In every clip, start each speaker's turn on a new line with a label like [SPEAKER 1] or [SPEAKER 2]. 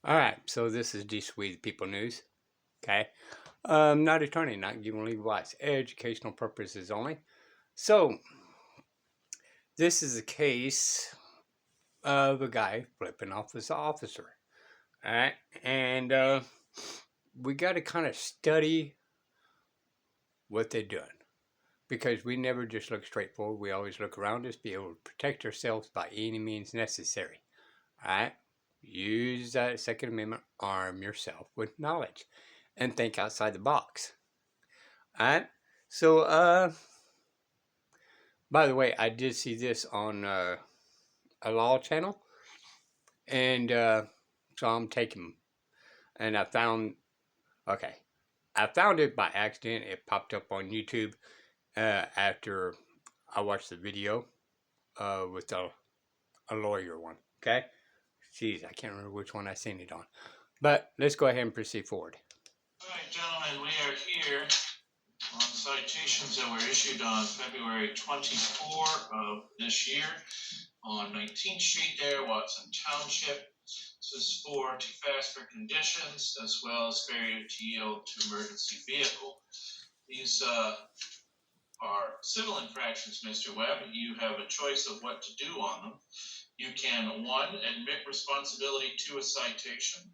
[SPEAKER 1] All right, so this is just We the People News. Okay, not attorney, not giving legal advice, educational purposes only. So this is a case of a guy flipping off his officer. All right, and we got to kind of study what they're doing because we never just look straight forward. We always look around us, be able to protect ourselves by any means necessary. All right, use that Second Amendment, arm yourself with knowledge, and think outside the box. All right. So, by the way, I did see this on a law channel, and so I'm taking, and okay, I found it by accident. It popped up on YouTube after I watched the video with a lawyer one. Okay. Jeez, I can't remember which one I seen it on. But let's go ahead and proceed forward.
[SPEAKER 2] All right, gentlemen, we are here on citations that were issued on February 24 of this year on 19th Street there, Watson Township. This is for too fast for conditions as well as failure to yield to emergency vehicle. These are civil infractions, Mr. Webb. You have a choice of what to do on them. You can, one, admit responsibility to a citation,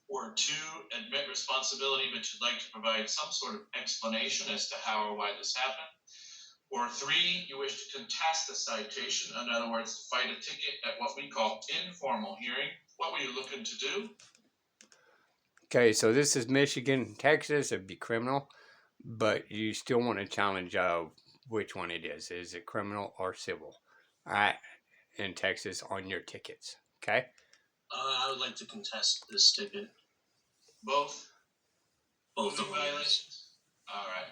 [SPEAKER 2] or two, admit responsibility, but you'd like to provide some sort of explanation as to how or why this happened. Or three, you wish to contest the citation, in other words, fight a ticket at what we call informal hearing. What were you looking to do?
[SPEAKER 1] Okay, so this is Michigan, Texas. It'd be criminal, but you still want to challenge which one it is. Is it criminal or civil? All right, in Texas on your tickets. Okay.
[SPEAKER 3] I would like to contest this ticket.
[SPEAKER 2] Both?
[SPEAKER 3] Both of them.
[SPEAKER 2] Violations? All right.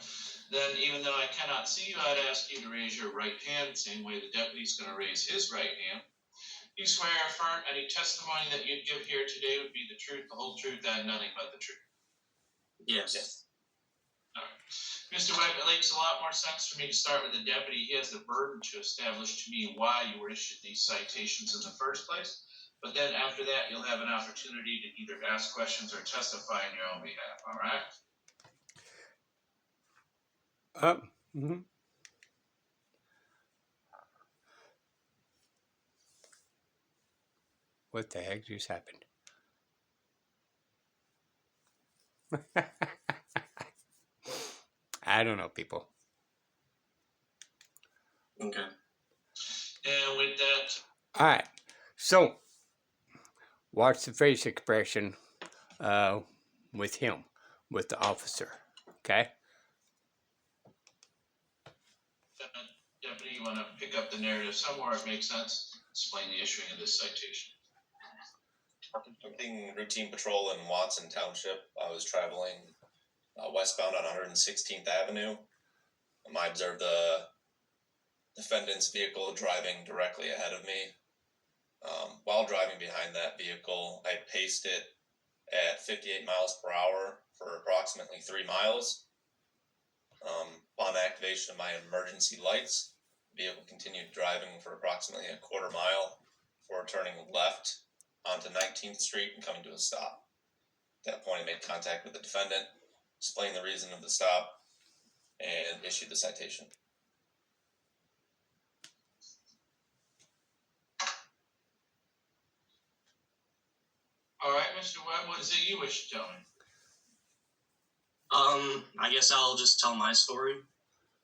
[SPEAKER 2] Then, even though I cannot see you, I'd ask you to raise your right hand, same way the deputy's going to raise his right hand. You swear or affirm any testimony that you'd give here today would be the truth, the whole truth, and nothing but the truth?
[SPEAKER 3] Yes.
[SPEAKER 2] All right. Mr. Webb, it makes a lot more sense for me to start with the deputy. He has the burden to establish to me why you were issued these citations in the first place. But then after that, you'll have an opportunity to either ask questions or testify on your own behalf. All right?
[SPEAKER 1] Mm-hmm. What the heck just happened? I don't know, people.
[SPEAKER 3] Okay.
[SPEAKER 2] And with that,
[SPEAKER 1] All right. So, watch the face expression with him, with the officer. Okay.
[SPEAKER 2] deputy, you want to pick up the narrative somewhere it makes sense? Explain the issuing of this citation.
[SPEAKER 4] I'm being routine patrol in Watson Township. I was traveling westbound on 116th Avenue. I observed the defendant's vehicle driving directly ahead of me. While driving behind that vehicle, I paced it at 58 miles per hour for approximately 3 miles. Upon activation of my emergency lights, the vehicle continued driving for approximately a quarter mile before turning left onto 19th Street and coming to a stop. At that point, I made contact with the defendant, explained the reason of the stop, and issued the citation.
[SPEAKER 2] All right, Mr. Webb, what is it you wish to tell me?
[SPEAKER 3] I guess I'll just tell my story.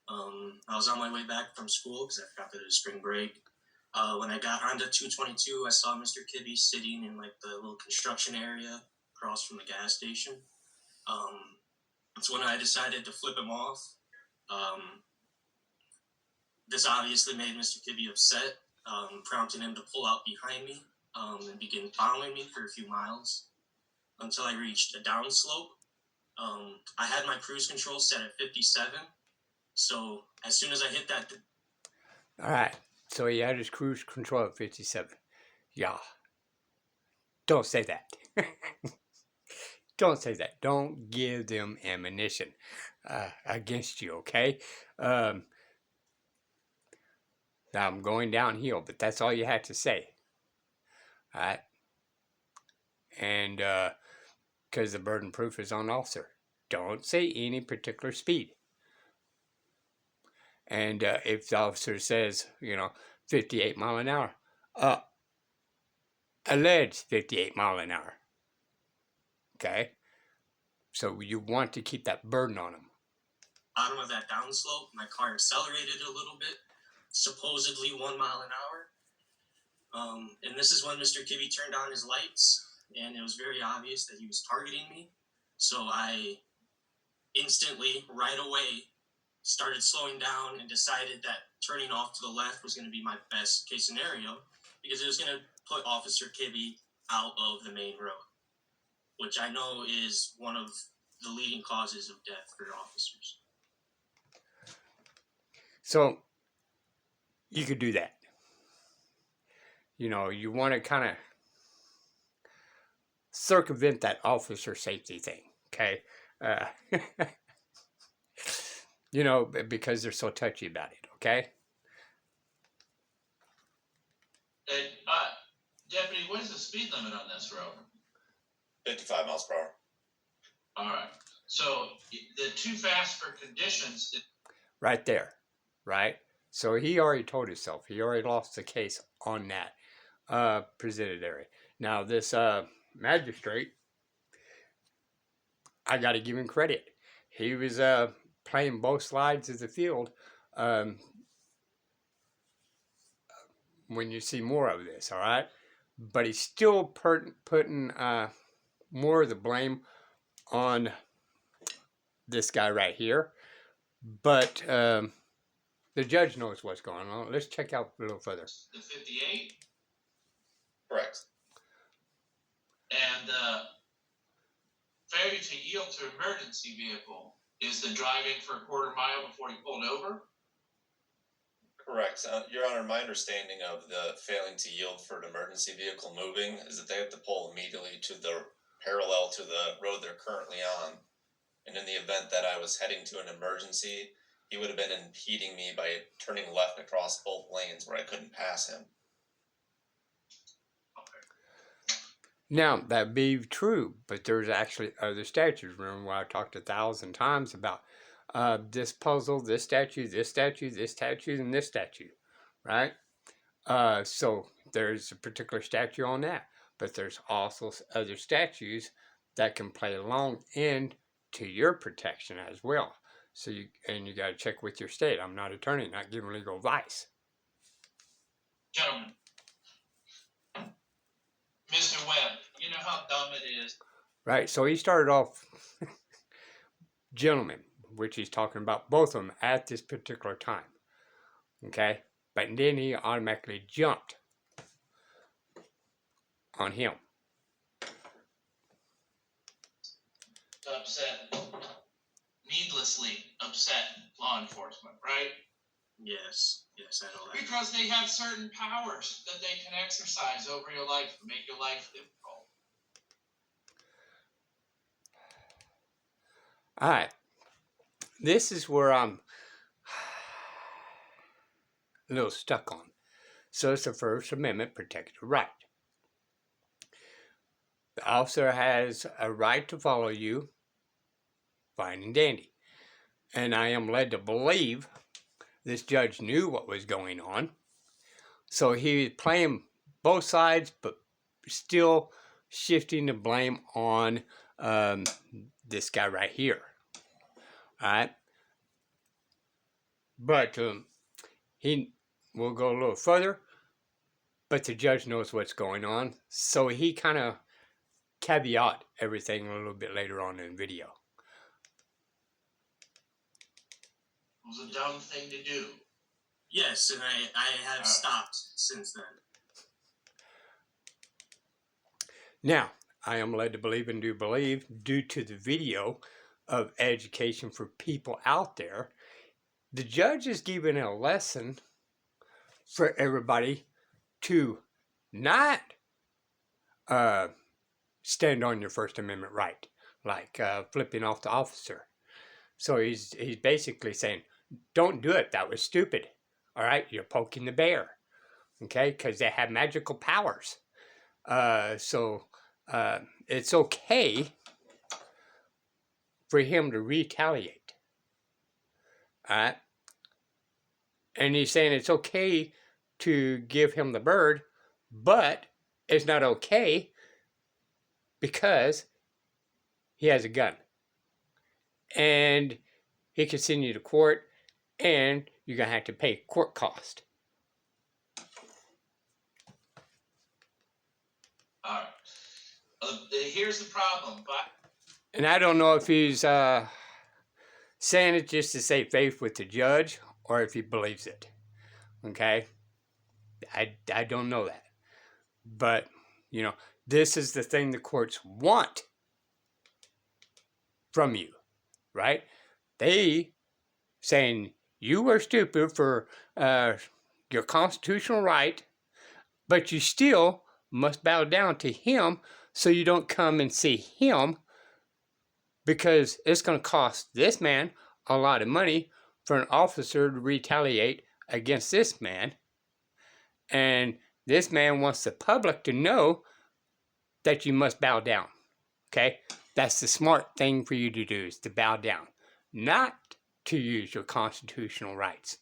[SPEAKER 3] I was on my way back from school because I forgot that it was spring break. When I got onto 222, I saw Mr. Kibbe sitting in like the little construction area across from the gas station. That's when I decided to flip him off. This obviously made Mr. Kibbe upset, prompting him to pull out behind me and begin following me for a few miles until I reached a downslope. I had my cruise control set at 57, so as soon as I hit that...
[SPEAKER 1] All right, so he had his cruise control at 57. Yeah. Don't say that. Don't say that. Don't give them ammunition against you, okay? Now I'm going downhill, but that's all you had to say. All right? and because the burden of proof is on the officer. Don't say any particular speed. And if the officer says, 58 mile an hour, alleged 58 mile an hour. Okay? So you want to keep that burden on them.
[SPEAKER 3] Bottom of that downslope, my car accelerated a little bit, supposedly 1 mile an hour. And this is when Mr. Kibbe turned on his lights, and it was very obvious that he was targeting me. So I instantly, right away, started slowing down and decided that turning off to the left was going to be my best case scenario, because it was going to put Officer Kibbe out of the main road, which I know is one of the leading causes of death for officers.
[SPEAKER 1] So you could do that. You want to kind of circumvent that officer safety thing, okay? Because they're so touchy about it, okay?
[SPEAKER 2] And, Deputy, what is the speed limit on this road?
[SPEAKER 4] 55 miles per hour.
[SPEAKER 2] All right. So the too fast for conditions.
[SPEAKER 1] Right there, right? So he already told himself. He already lost the case on that presented area. Now, this magistrate, I got to give him credit. He was playing both sides of the field when you see more of this, all right? But he's still putting more of the blame on this guy right here. But the judge knows what's going on. Let's check out a little further.
[SPEAKER 2] The 58?
[SPEAKER 4] Correct.
[SPEAKER 2] And failure to yield to emergency vehicle is the driving for a quarter mile before he pulled over?
[SPEAKER 4] Correct. Your Honor, my understanding of the failing to yield for an emergency vehicle moving is that they have to pull immediately to the parallel to the road they're currently on. And in the event that I was heading to an emergency, he would have been impeding me by turning left across both lanes where I couldn't pass him.
[SPEAKER 1] Now, that'd be true, but there's actually other statutes. Remember what I talked 1,000 times about this puzzle, this statute, this statute, this statute, and this statute, right? So there's a particular statute on that, but there's also other statutes that can play along into your protection as well. So you got to check with your state. I'm not an attorney, not giving legal advice.
[SPEAKER 2] Gentlemen, Mr. Webb, you know how dumb it is.
[SPEAKER 1] Right, so he started off, gentlemen, which he's talking about both of them at this particular time, okay? But then he automatically jumped on him.
[SPEAKER 2] Upset, needlessly upset law enforcement, right?
[SPEAKER 3] Yes, I know that.
[SPEAKER 2] Because they have certain powers that they can exercise over your life to make your life difficult.
[SPEAKER 1] All right, this is where I'm a little stuck on. So it's the First Amendment protected right. The officer has a right to follow you, fine and dandy. And I am led to believe this judge knew what was going on. So he was playing both sides, but still shifting the blame on this guy right here. All right. But he will go a little further, but the judge knows what's going on. So he kind of caveat everything a little bit later on in the video.
[SPEAKER 2] It was a dumb thing to do.
[SPEAKER 3] Yes, and I have stopped since then.
[SPEAKER 1] Now, I am led to believe and do believe, due to the video of education for people out there, the judge is giving a lesson for everybody to not stand on your First Amendment right, like flipping off the officer. So he's basically saying, don't do it. That was stupid. All right, you're poking the bear, okay? Because they have magical powers. So it's okay for him to retaliate. All right? And he's saying it's okay to give him the bird, but it's not okay because he has a gun. And he can send you to court, and you're going to have to pay court cost.
[SPEAKER 2] All right. Here's the problem, but.
[SPEAKER 1] And I don't know if he's saying it just to save faith with the judge or if he believes it. Okay? I don't know that. But, you know, this is the thing the courts want from you, right? They saying you were stupid for your constitutional right, but you still must bow down to him so you don't come and see him, because it's going to cost this man a lot of money for an officer to retaliate against this man. And this man wants the public to know that you must bow down. Okay? That's the smart thing for you to do, is to bow down, not to use your constitutional rights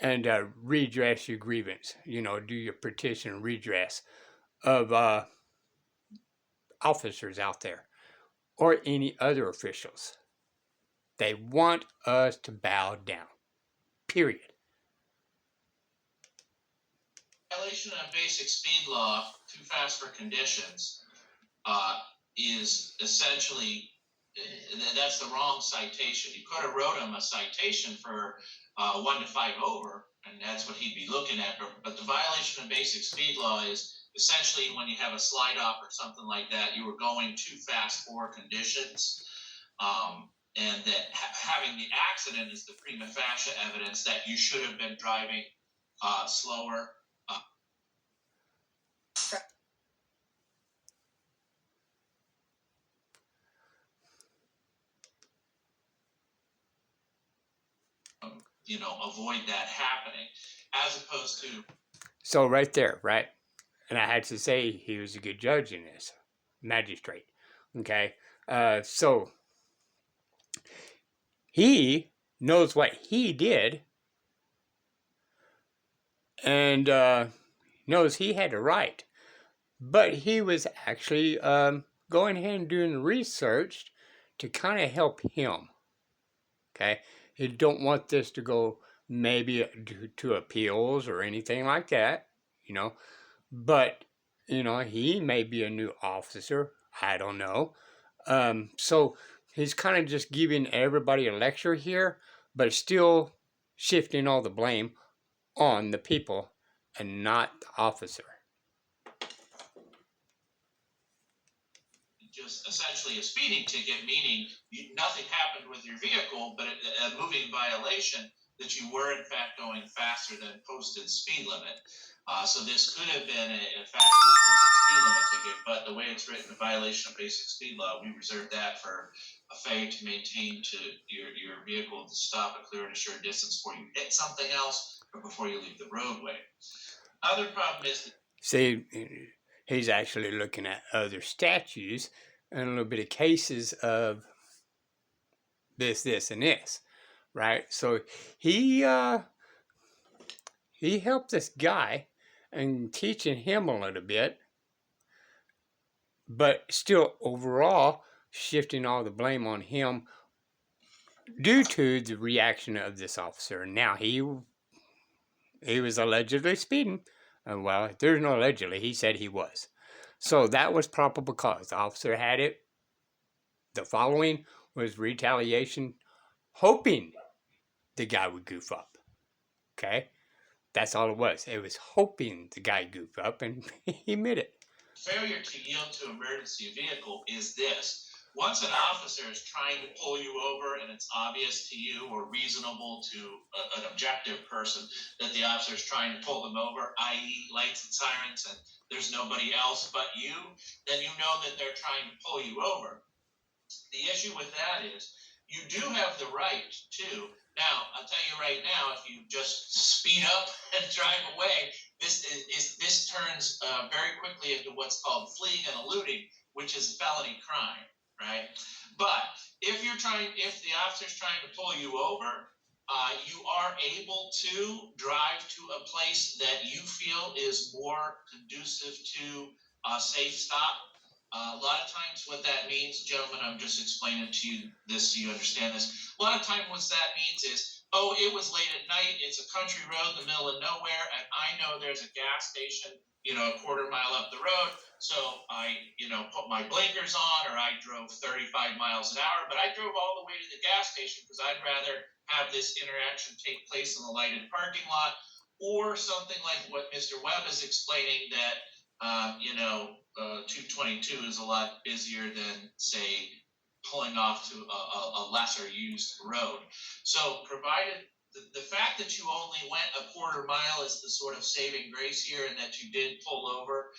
[SPEAKER 1] and redress your grievance. You know, do your petition redress of officers out there or any other officials. They want us to bow down. Period.
[SPEAKER 2] Violation of basic speed law, too fast for conditions, is essentially, that's the wrong citation. You could have wrote him a citation for 1 to 5 over, and that's what he'd be looking at. But the violation of basic speed law is essentially when you have a slide off or something like that, you were going too fast for conditions. And that having the accident is the prima facie evidence that you should have been driving slower. You know, avoid that happening, as opposed to.
[SPEAKER 1] So right there, right? And I had to say he was a good judge in this, magistrate. Okay? So he knows what he did and knows he had a right. But he was actually going ahead and doing the research to kind of help him. Okay? He don't want this to go maybe to appeals or anything like that, you know. But, you know, he may be a new officer. I don't know. So he's kind of just giving everybody a lecture here, but still shifting all the blame on the people and not the officer.
[SPEAKER 2] Just essentially a speeding ticket, meaning nothing happened with your vehicle, but a moving violation that you were in fact going faster than posted speed limit. So this could have been a faster than posted speed limit ticket, but the way it's written, a violation of basic speed law, we reserve that for a failure to maintain to your vehicle to stop a clear and assured distance before you hit something else or before you leave the roadway. Other problem is that.
[SPEAKER 1] See, he's actually looking at other statutes and a little bit of cases of this, and this, right? So he helped this guy and teaching him a little bit, but still overall shifting all the blame on him due to the reaction of this officer. Now he was allegedly speeding. Well, there's no allegedly. He said he was. So that was probable cause. The officer had it. The following was retaliation, hoping the guy would goof up. Okay? That's all it was. It was hoping the guy goof up, and he admitted it.
[SPEAKER 2] Failure to yield to emergency vehicle is this. Once an officer is trying to pull you over and it's obvious to you or reasonable to an objective person that the officer is trying to pull them over, i.e. lights and sirens, and there's nobody else but you, then you know that they're trying to pull you over. The issue with that is you do have the right to. Now, I'll tell you right now, if you just speed up and drive away, this turns very quickly into what's called fleeing and eluding, which is a felony crime, right? But if the officer's trying to pull you over, you are able to drive to a place that you feel is more conducive to a safe stop. A lot of times what that means, gentlemen, I'm just explaining to you this so you understand this. A lot of times what that means is, oh, it was late at night, it's a country road in the middle of nowhere, and I know there's a gas station, a quarter mile up the road, so I, put my blinkers on, or I drove 35 miles an hour, but I drove all the way to the gas station because I'd rather have this interaction take place in the lighted parking lot, or something like what Mr. Webb is explaining, that 222 is a lot busier than, say, pulling off to a lesser used road. So provided the fact that you only went a quarter mile is the sort of saving grace here, and that you did pull over